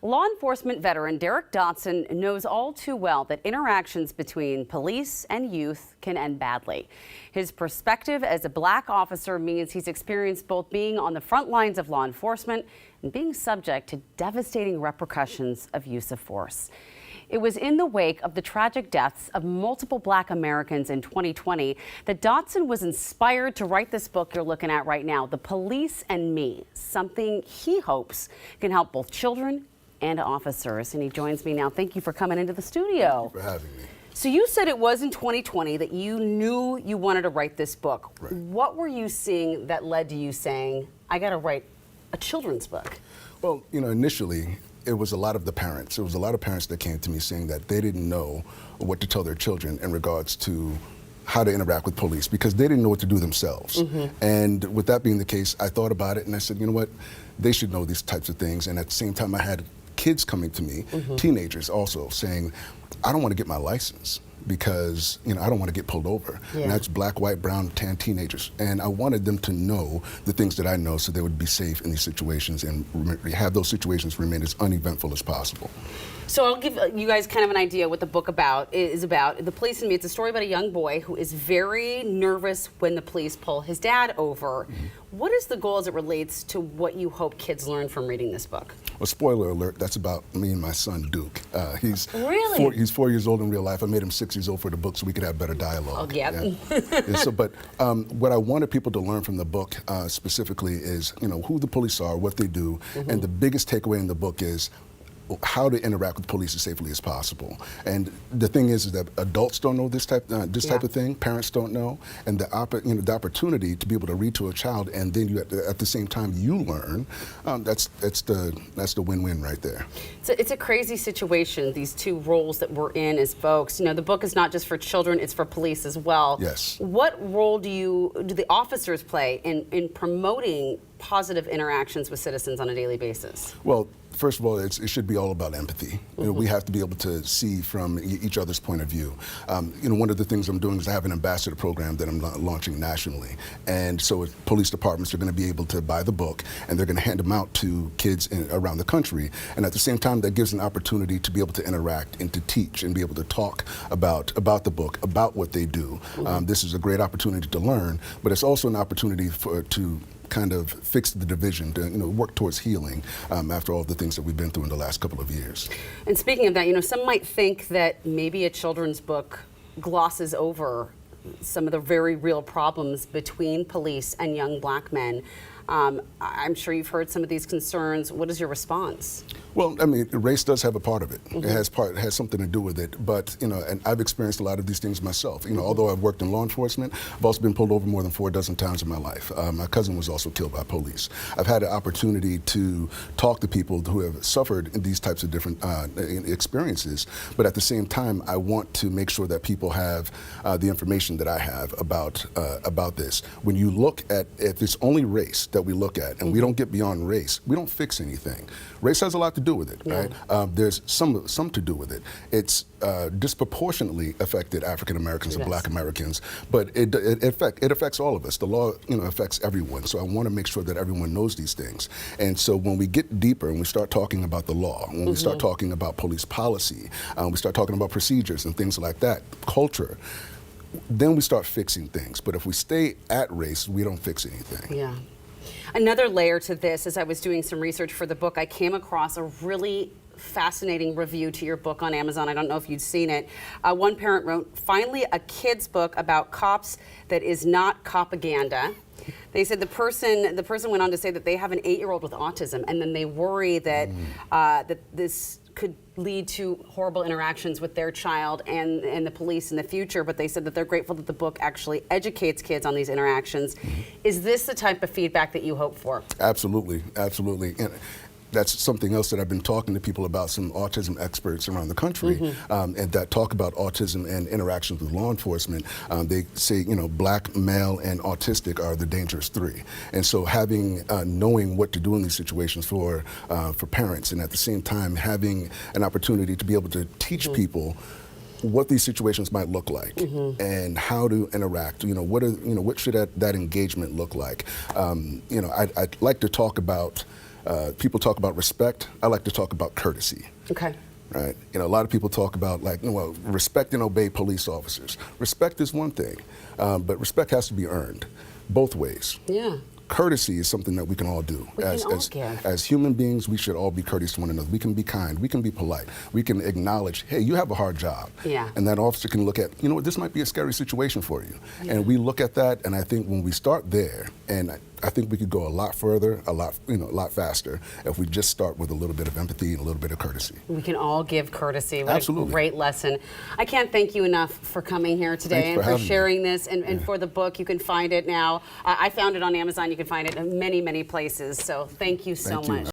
Law enforcement veteran Derrick Dotson knows all too well that interactions between police and youth can end badly. His perspective as a black officer means he's experienced both being on the front lines of law enforcement and being subject to devastating repercussions of use of force. It was in the wake of the tragic deaths of multiple black Americans in 2020 that Dotson was inspired to write this book you're looking at right now, The Police and Me, something he hopes can help both children and officers. And he joins me now. Thank you for coming into the studio. Thank you for having me. So you said it was in 2020 that you knew you wanted to write this book. Right. What were you seeing that led to you saying, I got to write a children's book? Well, initially, it was a lot of the parents. It was a lot of parents that came to me saying that they didn't know what to tell their children in regards to how to interact with police because they didn't know what to do themselves. And with that being the case, I thought about it and I said, you know what, they should know these types of things. And at the same time, I had kids coming to me, teenagers also, saying, I don't want to get my license because I don't want to get pulled over. Yeah. And that's black, white, brown, tan teenagers. And I wanted them to know the things that I know so they would be safe in these situations and have those situations remain as uneventful as possible. So I'll give you guys kind of an idea what the book is about. The Police and Me, it's a story about a young boy who is very nervous when the police pull his dad over. What is the goal as it relates to what you hope kids learn from reading this book? Well, spoiler alert, that's about me and my son, Duke. He's Really? He's 4 years old in real life. I made him 6 years old for the book so we could have better dialogue. Oh, yeah. And so, but what I wanted people to learn from the book specifically is, who the police are, what they do, and the biggest takeaway in the book is how to interact with police as safely as possible. And the thing is that adults don't know this type of thing. Parents don't know, and the opportunity to be able to read to a child, and then at the same time you learn. That's the win-win right there. It's a crazy situation. These two roles that we're in as folks. The book is not just for children; it's for police as well. Yes. What role do the officers play in promoting positive interactions with citizens on a daily basis? Well, first of all, it should be all about empathy. We have to be able to see from each other's point of view. One of the things I'm doing is I have an ambassador program that I'm launching nationally. And so police departments are going to be able to buy the book and they're going to hand them out to kids around the country. And at the same time, that gives an opportunity to be able to interact and to teach and be able to talk about the book, about what they do. This is a great opportunity to learn, but it's also an opportunity to kind of fix the division, to work towards healing after all the things that we've been through in the last couple of years. And speaking of that, some might think that maybe a children's book glosses over some of the very real problems between police and young black men. I'm sure you've heard some of these concerns. What is your response? Well, I mean, race does have a part of it. It has something to do with it. But, and I've experienced a lot of these things myself. Although I've worked in law enforcement, I've also been pulled over more than 4 dozen times in my life. My cousin was also killed by police. I've had an opportunity to talk to people who have suffered in these types of different experiences. But at the same time, I want to make sure that people have the information that I have about this. When you look at, if it's only race that we look at, and we don't get beyond race, we don't fix anything. Race has a lot to do with it, right? There's some to do with it. It's disproportionately affected African Americans and Black Americans, but it affects all of us. The law, affects everyone. So I want to make sure that everyone knows these things. And so when we get deeper and we start talking about the law, when we start talking about police policy, we start talking about procedures and things like that, culture, then we start fixing things. But if we stay at race, we don't fix anything. Yeah. Another layer to this, as I was doing some research for the book, I came across a really fascinating review to your book on Amazon. I don't know if you'd seen it. One parent wrote, "Finally a kid's book about cops that is not propaganda." They said the person went on to say that they have an 8-year-old with autism, and then they worry that that this could lead to horrible interactions with their child and the police in the future, but they said that they're grateful that the book actually educates kids on these interactions. Is this the type of feedback that you hope for? Absolutely, absolutely. And that's something else that I've been talking to people about, some autism experts around the country, and that talk about autism and interactions with law enforcement. They say, black, male, and autistic are the dangerous 3. And so having, knowing what to do in these situations for parents, and at the same time having an opportunity to be able to teach people what these situations might look like and how to interact. What should that engagement look like? I'd like to talk about People talk about respect. I like to talk about courtesy. Okay. Right. A lot of people talk about respect and obey police officers. Respect is one thing, but respect has to be earned, both ways. Yeah. Courtesy is something that we can all do. As human beings, we should all be courteous to one another. We can be kind. We can be polite. We can acknowledge, hey, you have a hard job. Yeah. And that officer can look at, this might be a scary situation for you. Yeah. And we look at that, and I think when we start there, and I think we could go a lot further, a lot faster if we just start with a little bit of empathy and a little bit of courtesy. We can all give courtesy. What Absolutely. A great lesson. I can't thank you enough for coming here today and for sharing this and for the book. You can find it now. I found it on Amazon. You can find it in many, many places. So thank you so much.